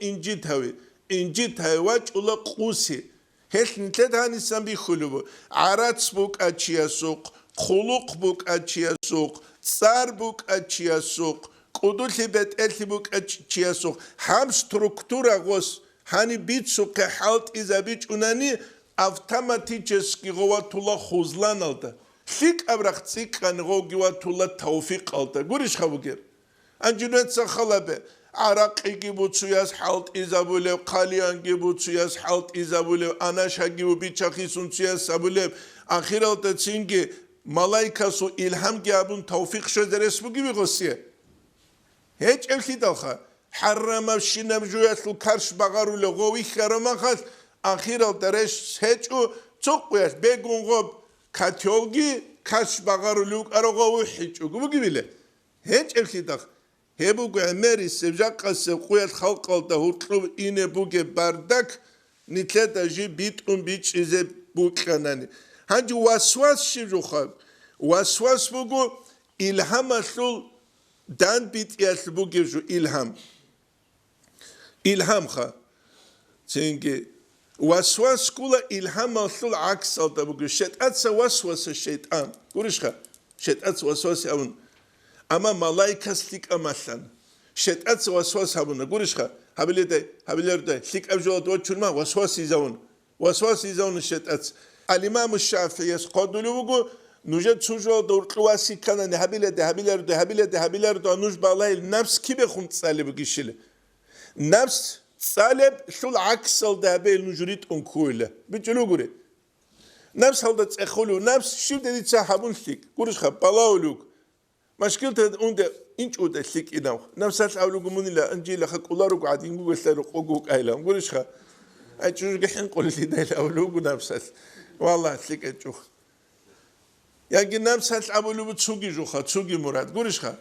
inci tavivaç ula qusi hesnite danisan bi khulubu arats buk açiyasuk khuluq buk açiyasuk tsar buk açiyasuk qudul bet el buk açiyasuk ham struktura gos Hani bitsu ke halt izabiç unani avtomaticeski govatula khuzlan aldı. Sik abraxtsik kan govatula tawfiq aldı. Guriş xabuger. Anjunet sakhalabe. Araq gibutsuas halt izabulev qalian gibutsuas halt izabulev anaşa gibi biçaxisunsuas sabulev akhiralta tsingi malaikasu ilham gabun tawfiq şöderes bu gibi gosiye. Hiç elkidalxa. حرم شینم جویت لو کرش بغارو لغوی خرما خاص آخر درش هچو چوقیت بگون قب کاتیولگی کرش بغارو لوک ارغوی هچو گو بگیله هچ الخیداخ هبو گمری سبجاق قصه قیت خلق alda hurtlub ine buge bardak nitleta ji bit bir çize bu kanani hangi vaswas şiruha vaswas bugu ilham asul dan bit yas buge ju ilham İlham ha. Çünkü vaswas kula ilham asul aks alda bugün şeytansa vasvası şeytan. Gurişha. Şeytan vasvası avun. Ama malaikaslik amasan. Şeytan vasvası avun. Gurişha. Habilerde sik avjola do çurma vasvası izavun. Vasvası izavun şeytan. Al-İmam Şafii qadulu bugu nuje tsujo do qwasi kanani habilerde nuj balayl nafs kibe khunt salib gişili. Nefs salep şul aksal da bel nujurit onkule. Bütülü gure. Nefs halda tsexulu nefs şu dedi sahabun sik. Guriş ha balauluk. Maşkilte unde inç uda sik inav. Nefs avlugumun ila anjila hakular qadin gu gseru qoguk aylam. Guriş ha. Ay çocuk hin qolisi da avlugu nefs. Vallahi sik etçuk. Yani nefs avlugu tsugi juha tsugi murad. Guriş ha.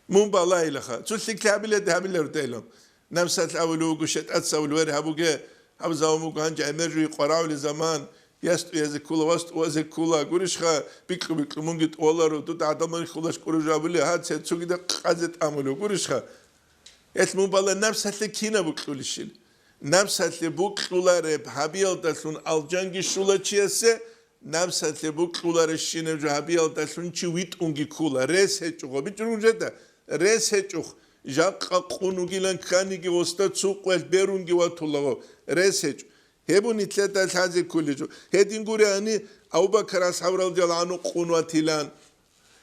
Mun balayla ha. Tsulik tabiler deylam. Nefsat avlugu şetat avluver habuge habzavmu ganca emerji qaraul zaman yast yazikula vast wazikula gurishha bik mungit olaru tut adamın khulaş kurujabili hat set sugida qazet amulu gurishha esmu bala nefsat kina bu qulishil nefsat bu qulare habiyal dasun aljangi shulachiyase nefsat bu qulare shine habiyal dasun chiwit ungi kula res hechugo bitrunjeta res hechugo Jaqqa qunugilan khanigi osta tsuqvel berungi watulago reseç hebun itleta hazi kuliju hedin gurani Abubakar ashab radiyallahu anhu qunwatilan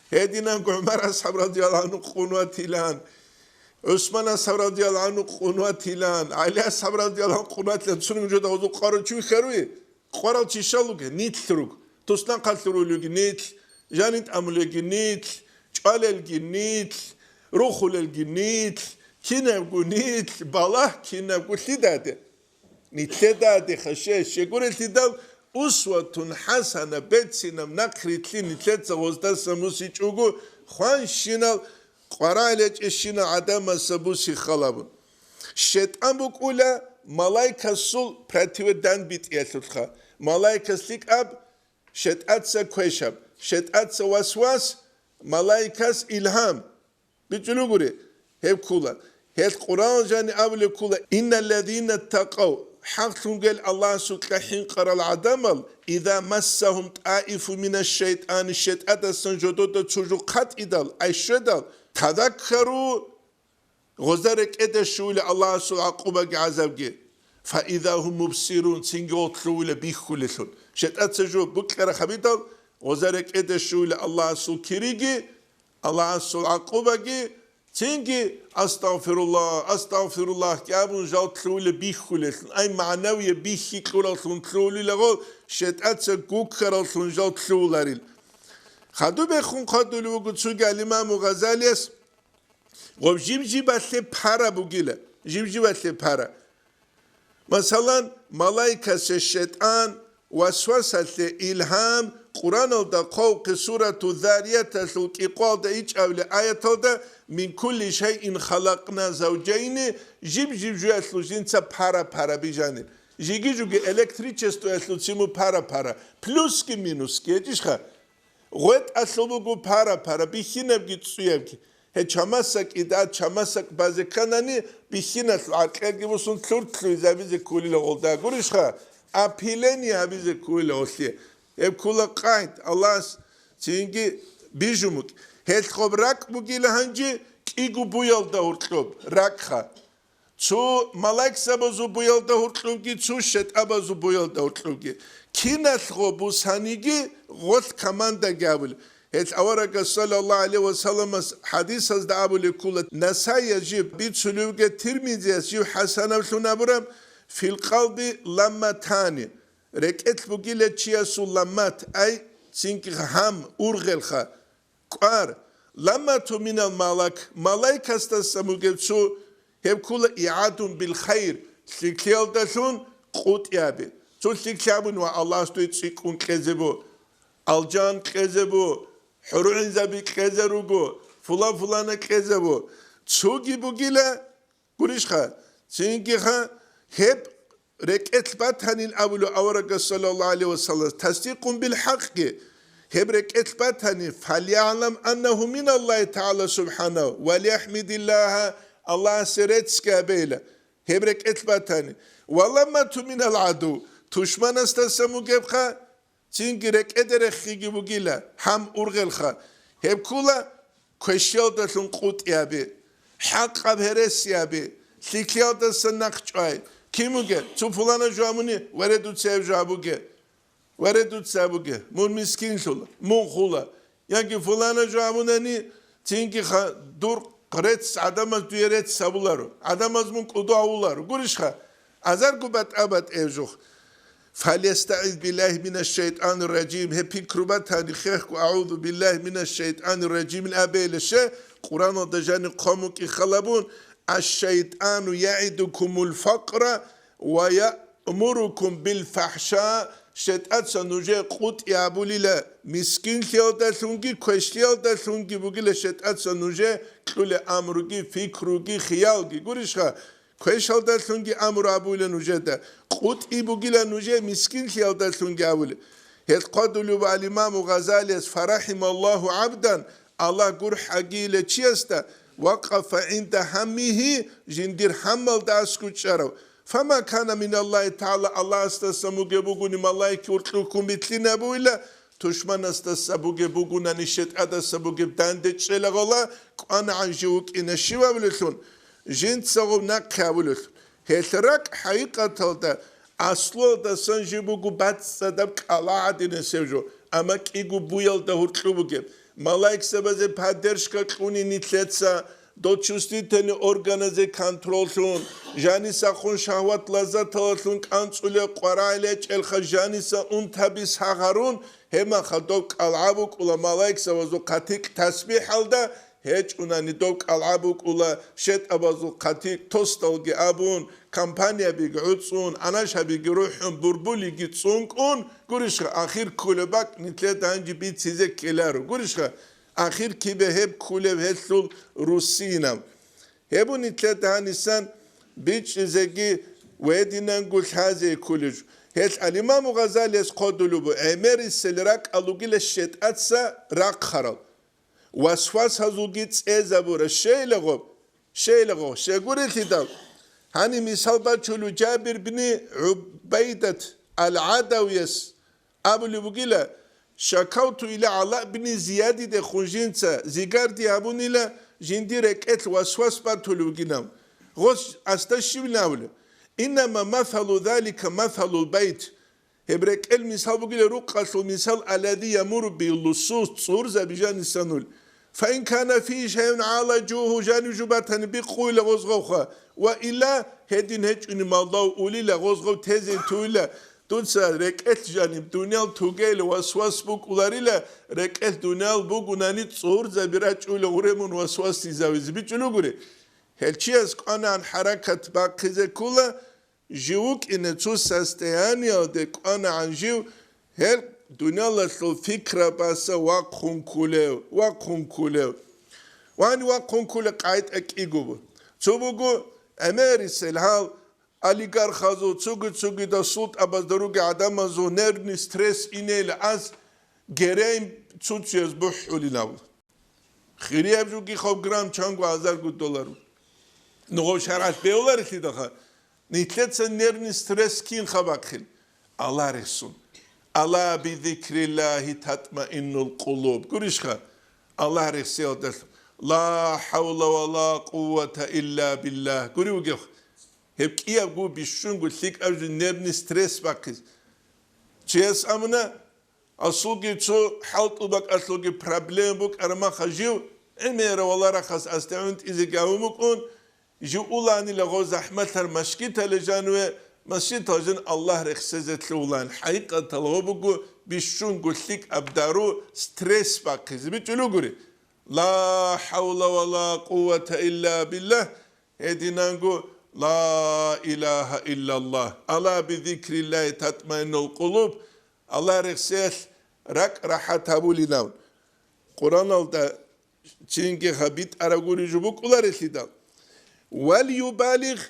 hedinan Ömer ashab radiyallahu anhu qunwatilan Osman ashab radiyallahu anhu qunwatilan Ali ashab radiyallahu anhu qunwatilan sununjo da ozu qaro chu kharui qaro chishalug nitlrug toslan qaltrulug nitl janit amulug nitl chalelgi nitl Ruhul el ginit, kinev gunit, balah kinev gutlidade. نتلدا خشه شگور تدال أسوة حسنة بتسنا نقرتلي نتلدا وزدا سموسي چوغو خوان شينال قرالج اشينا عدم سبوسي خلابون شيطان بقولا ملايكا سول براتيودان بيت يتلخا ملايكا سليك اب شيطاتسا كويشاب شيطاتسا وسواس ملايكاس إلهام بيجلو غوري هيب كولا هيد قرآن جاني أول كولا إن الذين اتقوا حق تنقل الله سكحين قرى العدمل إذا مسهم طائف من الشيطان الشيطان سنجدود تشجو قط إدال أي شدال تذكروا غزارك إدى شولي الله سو عقوبة عذابك فإذا هم مبصرون سنجوت لولا بيخولثون شيطان سجو بكرة خبيدال غزارك إدى شولي الله سو كيريجي الله سو عقوبة تنجي أستغفر الله كابون جاوت لولا بيخولثون أي معنوية بيخي كولثون لولا لغول شيطان سجو كرثون جاوت لولا خدو بخون خدو لوجود سوق الإمام غزاليس غب جيب أتلي بحرة بقيلة جيب أتلي بحرة مثلا ملايكة الشيطان وسوسة إلهام قرآن الدقوق سورة الذارية القيقال دا إيش أولي آية من كل شيء خلقنا زوجين جيب أتلو جنسا بحرة بيجانين جيجي جوجي إلكتريتشستو أتلو تسيمو بحرة بلوس كي مينوس كي أجيشخا غوت أتلو بحرة بيخينا بجي تسويبكي هي چماسك إذا چماسك بعض كناني بيخينات عقل جبوسون ثلث زبيز كولي لغولدا قريشها أبيلني هبيز كولي لغولية هب كولا قايد الله تيجي بيجمك هل خبرك بقيله هنجي كيجو بيال دهور كلوب ركها شو ملاك سبزو بيال دهور كلوبي شو شت أبزو بيال دهور كلوبي كينات خبوس هنيجي غوت كمان دجابل هت أورك صلى الله عليه وسلم حديث هذا أبو لكولة نساء يجيب بيتسلوك ترمذي يجيب حسن الثنابرم في القلب لما تاني ركعت بقيلة تشياسو لمات أي سينك هم أرغلخا قار لما من الملك ملاك استسموجتسو هب كل إعادة بالخير سكيل دشون قوت يابي سو سكيابون والله استويت سكون كذبو الجان كذبو حرون زبي كذروجو فلان كذبو تسوجي بقيلة قريشها سينكها هب ركعت باتهن الأول أورق صلى الله عليه وسلم تصديق بالحق هب ركعت باتهن فليعلم أنه من الله تعالى سبحانه وليحمد الله سرتسك بيلا هب ركعت باتهن ولما من العدو تشمن استسمو جبخا تينكي ركعت رخيجي بقيلة هم أرغلخا هب كولا كشيال دسون قوت يابي حق بهرس يابي سيكيال دسون نقشاي كيموجه تو فلان جاموني وردو تسيب جابوجه وردو تسابوجه مون مسكين شولا مون خولا يعني فلان جاموني تينكي دور قريت عدم دويرت سابولارو عدم از مون قدو أولارو قريشها أزار قبت أبد إيجوخ فليستعذ بالله من الشيطان الرجيم هبي كروبات هاني خيخ أعوذ بالله من الشيطان الرجيم الأبيل الشيء قرآن دجاني قومك خلبون الشيطان يعدكم الفقر ويأمركم بالفحشاء شيطان سنوجه قوت يابولي لا مسكين خيال دلونجي كوشيال دلونجي بوغي شيطان سنوجه كل أمرجي فكرجي خيالجي قريشها كوشيال دلونجي أمر أبولي نوجه ده قوت يبوغي نوجه مسكين خيال دلونجي أبولي هل قدلوا بالإمام غزالي فرحم الله عبدا الله قر حقيلة تشيستا وقف عند همه جندير حمل داسكو شرو فما كان من الله تعالى الله استسمو جبوغوني ملايكي ورقلكم بتلنا بويلا تشمن استسبو جبوغونا نشت أدسبو جبداندت شلغولا قانا عنجوك إن الشوا بلثون جند سغو نقيا بلثون هترك حقيقة تلتا أصلو دا سنجبوغو بات سدب كالعاد نسيجو أما كيغو بويل دا ورقلو جب ملايك سبزي پادرشكا قوني نتلتسا دو چوستيتني أورغانزي كنترولشون جانيسا خون شهوات لذات لشون كانسولي قرائلة چلخا جانيسا انتبس هغارون هما خدوك العابوك ولا ملايك سوزو قاتيك تسبيح هلدا هيج أناني دوك ألعابك ولا شت أبازو قتيك توستلجي أبون كامبانيا بيجعوتسون أناش بيجروحهم بربولي جيتسونكون قريش آخر كلبك نتلات عنجي بيت سيزك كلارو قريش آخر كيبه هب كلب هسول روسينا هبو نتلات عنيسان بيتش زكي ويدنا نقول هذا كلج هل الإمام غزالي قدلوا بأمر السلراك ألوجيل الشت أتسا راق خرل وسواس هزوجيت إزابور شيء لغو شيء تدال هني مثال بتشلو جابر بن عبيدة العدويس أبو لبوجيلا شكوت إلى علاء بن زياد ده خنجنسا زيجار دي أبون إلى جندي ركعت وسواس بتشلو جنام غش أستشيل ناوله إنما مثل ذلك مثل البيت هبرك المثال بقول رقة المثال الذي يمر باللصوص صور زبجان السنول فإن كان فيه شيء على جوه جان جبتان بقول لغزغوخا وإلا هدين هج إن مالله أولي لغزغو تزين تولا تنسى ركعت جانب دنيا توجيل وسواس بقولاري لا ركعت دنيا بقولاني صور زبيرات أولي غريمون وسواس تزاوز بيجلو غري هالشيء أنا عن حركة باقي كله جيوك إن توس استياني دك أنا عن جيو هل دنيا لسه فكرة بس واقون كله وأنا واقون كله قاعد أكيجو تبغو أمريكا الحال أليغار خازو تسوق دا صوت أبصدروك عدم زو نرني ستريس إني لأز جريم تسوتشيز بحولي ناول خيري أبجو كي خوب جرام چانگو $1000 نغو شرعت بيولار تدخل نتلت نرني ستريس كين خباكخل الله رسول الله بذكر الله تطمئن القلوب قريشخا الله رسول لا حول ولا قوة إلا بالله قري وقف هب كي أبغو بيشون قلتك أرجو نرني ستريس باكز تيس أمنا أصلقي تو حلط بك أصلقي problem بك أرما خجيو أمير والله رخص أستعنت إذا قاومكون جو أولاني لغو زحمتر مشكيت لجانوه مشكيت لجان الله رخصزت لولان حقيقة لغو بقو بيشون قلتك أبدارو ستريس باكز بيتولو قري لا حول ولا قوة إلا بالله هدينانقو لا إله إلا الله ألا بذكر الله تطمئن القلوب الله رخصيت رك راحت هبولي ناون قرآن الدا چينكي خبيت أراغوري جبوك أولا رسيدان وليبالغ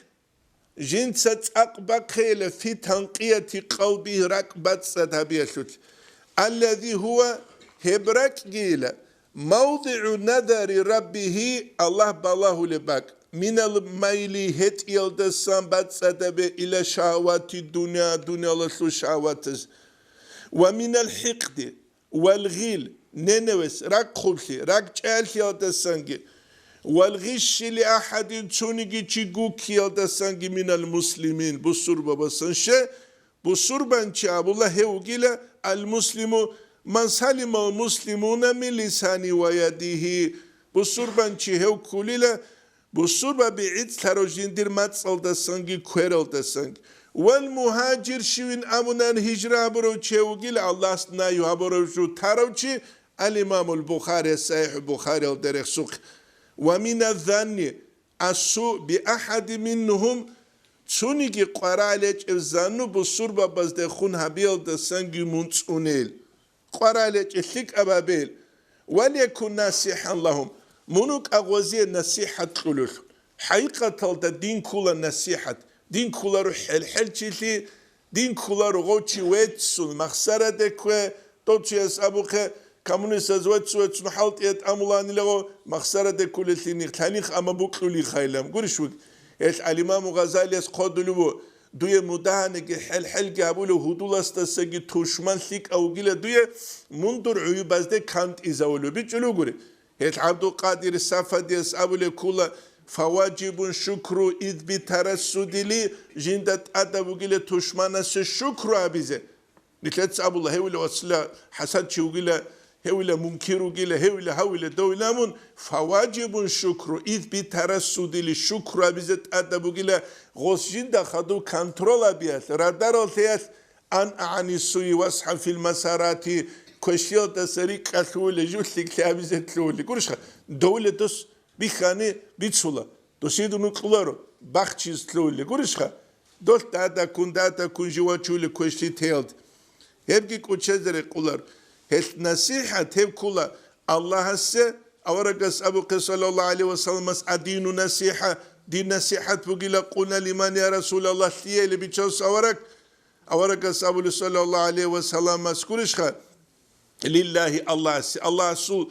جنسة أقبقيل في تنقية قلبه ركبت ستابيشت الذي هو هبرك جيل موضع نظر ربه الله بالله لباك من الميل هت يلدسان بات ستابي إلى شهوات الدنيا دنيا لسو شهواتز ومن الحقد والغيل ننوس راك خبشي راك چالشي يلدسانجي والغش لأحد تونيجي تشيغوك يلدسانجي من المسلمين بصربة بسنشي بصربة أبو الله هوغيلا المسلم من سلم المسلمون من لساني ويده بصربة هو كليلا بصربة بعيد تروجين دير ماتسال دسانجي كويرل دسانجي والمهاجر شوين أمونان هجرة بروچه وقيل الله سنايو هبروچو تروچي الإمام البخاري صحيح البخاري الدرخ سوق ومن الظن السوء بأحد منهم تونيكي قرالج الظن بصربة بزدخون هبيل دسانجي منصونيل قرالج الثق أبابيل وليكن ناسيحا لهم منوك أغوزي نصيحة قلوش حقيقة الدين كل نصيحة دين كل روح الحلتي دين كل روغوتي ويتسون مخسرة دكوة توتشيس أبوخ كمونيس زويتسون حالت يت أمولاني لغو مخسرة دكول الثاني تانيخ أما بوكلولي خايلم قرشوك إيش الإمام غزالي قدلو دوية مدهنك حل جابولو هدول استسجي توشمان ثيك أو جيل دوية منظر عيوب أزدي كانت إزاولو بيجلو قري إيش عبد القادر السافديس أبولي كولا فواجب شكر إذ بترسد لي جندت أدب جيل توشمان الشكر أبيزه نتلت أبو الله هؤلاء وصلا حسد شو جيل هؤلاء منكر جيل هؤلاء دولامون فواجب شكر إذ بترسد لي شكر أبيزه أدب جيل غوس جند خدو كنترول أبيات ردار الثياث أن أعني السوي وصح في المسارات كوشيو تسري كاتولي جوتلي كابيزة تلولي كورشها دولة دوس بيخاني بيتسولا دوسيدو نقلارو باخشيز تلولي كورشها دول تاتا كون جوا تشولي كوشي تيلد هبكي كوتشزري قولار هل نصيحة هب كولا الله هسه أورقس أبو قيس صلى الله عليه وسلم أدين نصيحة دين نصيحة بقيلا قلنا لمن يا رسول الله ثيه اللي بيتشوس أورقس أبو صلى الله عليه وسلم أسكرشها لله الله سو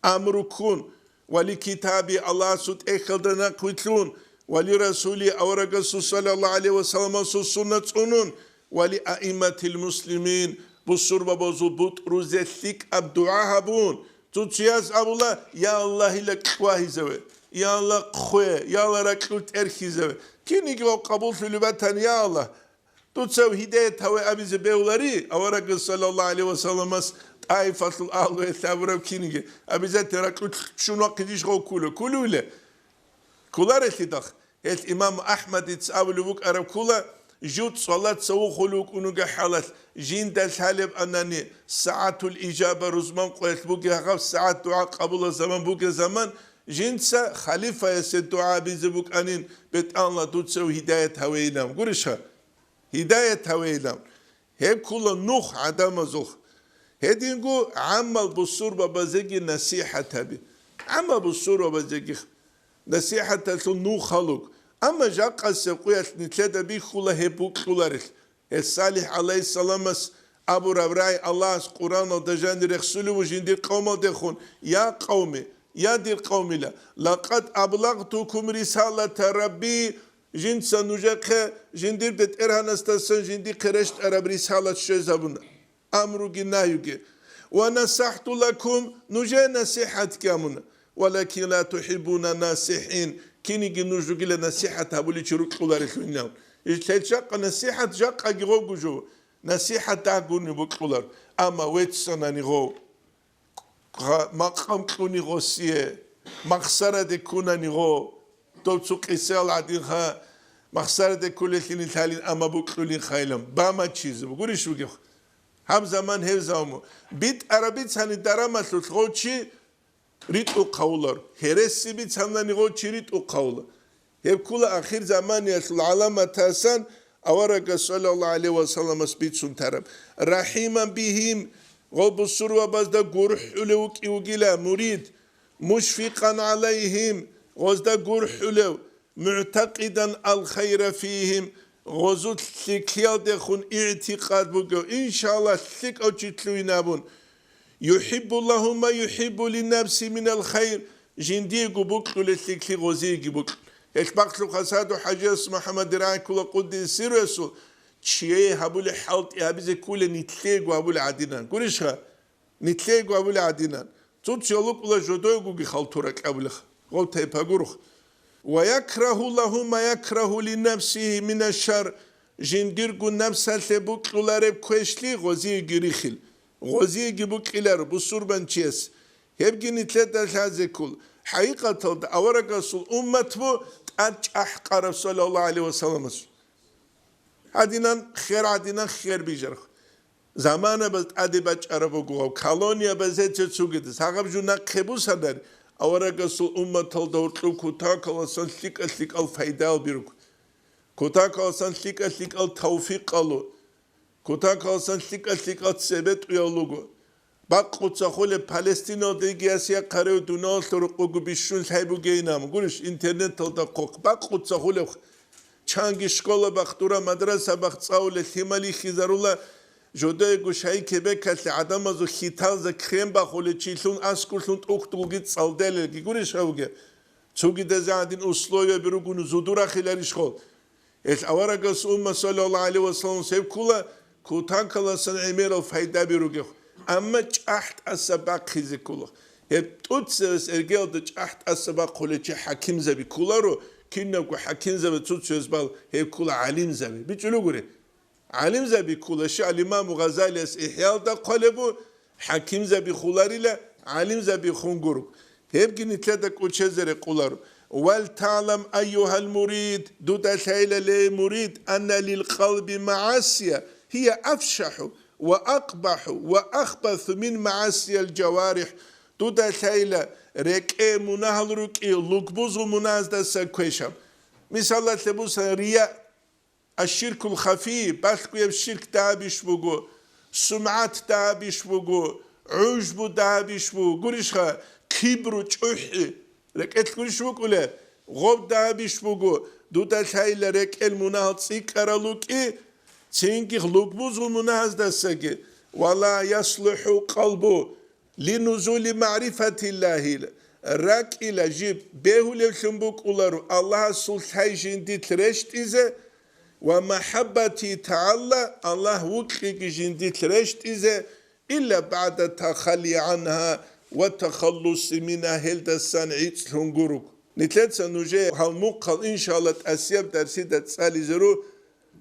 أمركون ولكتابي الله سو إخلدنا قتلون ولرسولي أورقس صلى الله عليه وسلم سنة أنون ولأئمة المسلمين بصور ببوزو بطرزتك الدعاء بون تتشياز أبولا يا الله لك قواهي زوي يا الله قوي يا الله ركلت أرخي زوي كيني جو قبول في لبتان يا الله تتسو هداية هوا أبي زبيولاري أورق صلى الله عليه وسلم طائفة الأهل ويثابرو كيني أبي زات ركلت شنو قديش غو كولو له كولار الدخ الإمام أحمد يتسأول بوك أرب كولا جود صلاة سو خلوق ونجا حالت جين دل حالب أنني ساعة الإجابة رزمان قلت بوك هغف ساعة دعاء قبول الزمان بوك زمان جين سا خليفة يسد دعاء بيزبوك أنين بيت الله دوت سو هداية هويلام قرشها هداية هويلام هيب كل نوخ عدم زوخ هدينجو عمل بصور ببزيجي نصيحة تبي عمل بصور ببزيجي نصيحة تلو نوخ خلوق أما جاق السقوية نتلاد بيخولا هبوك خولارخ الصالح عليه السلام أبو ربراي الله قرآن ودجان رخصولي وجندير قوم دخون يا قومي يا دير قومي لا لقد أبلغتكم رسالة ربي جنسا نجاق جندير بيت إرهان استسان جندير قرشت أرب رسالة شزابون أمرو جنايوكي ونصحت لكم نجا نصيحة كامونا ولكن لا تحبون ناصحين كيني جنوجو كلا نصيحة هبولي شروق قولاري خليناون يتشاق نصيحة جاق أجيغو جو نصيحة تاقوني بقولار أما ويتسانا نيغو مقام كوني غوسيه مخسرة دي كونا نيغو توتسو قيسال عدينها مخسرة دي كولي خلين تالين أما بقولين خايلم باما تشيز بقولي شو جيخ هم زمان هيو زامو بيت عربيت ساني درامات لتغوشي ريت او قولر هرسي بيت سامنا نيغو ريت او قولر هب كل اخر زمان يسل علامة تاسان اورق صلى الله عليه وسلم سبيت سن ترب رحيما بهم غب السروا بزدا قرح لو كيوغيلا مريد مشفقا عليهم غزدا قرح لو معتقدا الخير فيهم غزوت ثكيال دخون اعتقاد بقو ان شاء الله ثك او تشتلو ينابون يحب الله ما يحب للنفس من الخير جندي قبوك للثكلي غزي قبوك إشباق خسادو حاجة محمد راي كل قدس سيرسو شيء هبول حالت يابزي كل نتلقى هبول عدينان كورشها نتلقى هبول عدينان توت يلوك ولا جدوغو بخالتورك أبلخ قلت هيباغورخ ويكره الله ما يكره لنفسه من الشر جندير قو نفسه لبوك لارب كوشلي غزي قريخل غزي جبوك إلى بصور بنشيس هبجي نتلات الحازي كل حقيقة أورق رسول أمته أحقر صلى الله عليه وسلم عدينا خير بيجرخ زمان بس أدبج عربو قو كالونيا بزيت تسوقت ساقب جونا خبوس هدر أورق رسول أمته دورتلو كتاك الوصن لك الفايدة بيروك كتاك الوصن لك التوفيق الله كتاك الوصن لك السبت ويولوغو باقو تسخول فلسطين وديجياسيا قريو دونال ترقوغو بيشون سايبو جينام قولش انترنت تلتقوق باقو تسخول چانگی شکل بختورا مدرسه بخت ساول ثمالی خیزارولا جودای گوشای کبک کل عدم ازو خیتال ز کریم بخول چیلون اسکولون اوکتولگیت سالدل کی گوریش هوگه چوگی دزادین اسلویا بروگون زودورا خیلاریش خول ال اورگس صلی الله علیه و سلم سب کولا کوتان کلا سن امیر فایده بروگه اما چحت اسبق خیز کولا hep tutses ergel de çaht asba koleçi hakim zebi kularo kinne ku hakim zebi tutsöz bal hep kula alim zebi biçulu gure alim zebi kula şi al-İmam Gazali es İhya'da qalebu hakim zebi khularila alim zebi khunguru hep ginitlede koçezere kularo vel ta'lam eyyuhel murid duda şeyle le murid enne lil kalbi ma'asiya hiye afşahu وأقبح وأخبث من معاصي الجوارح دودا ثايلة ركء منهل ركء لقبوز مناز دسا كويشم مثلا تبوسا رياء الشرك الخفي بلقوا الشرك دابش بوغو سمعت دابش بوغو عجب دابش بوغو قرشها كبرو تشوحي ركء قرش بوغو غوب دابش بوغو دودا ثايلة ركء المنهل تسيكرا لكي تنكي لقبوز مناز دسا ولا يصلح قلبه لنزول معرفة الله راك إلى جيب بيهو للشنبوك أولارو الله سلطاي جندي ترشت إذا ومحبتي تعالى الله وكيك جندي ترشت إذا إلا بعد التخلي عنها والتخلص منها هلدا سنعيد هنغوروك نتلت سنوجي هالمقل إن شاء الله تأسيب درسي تسالي زرو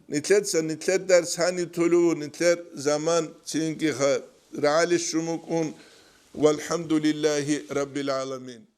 نتلت درس هاني طلو نتلت زمان تنكي رعالي الشموكون والحمد لله رب العالمين.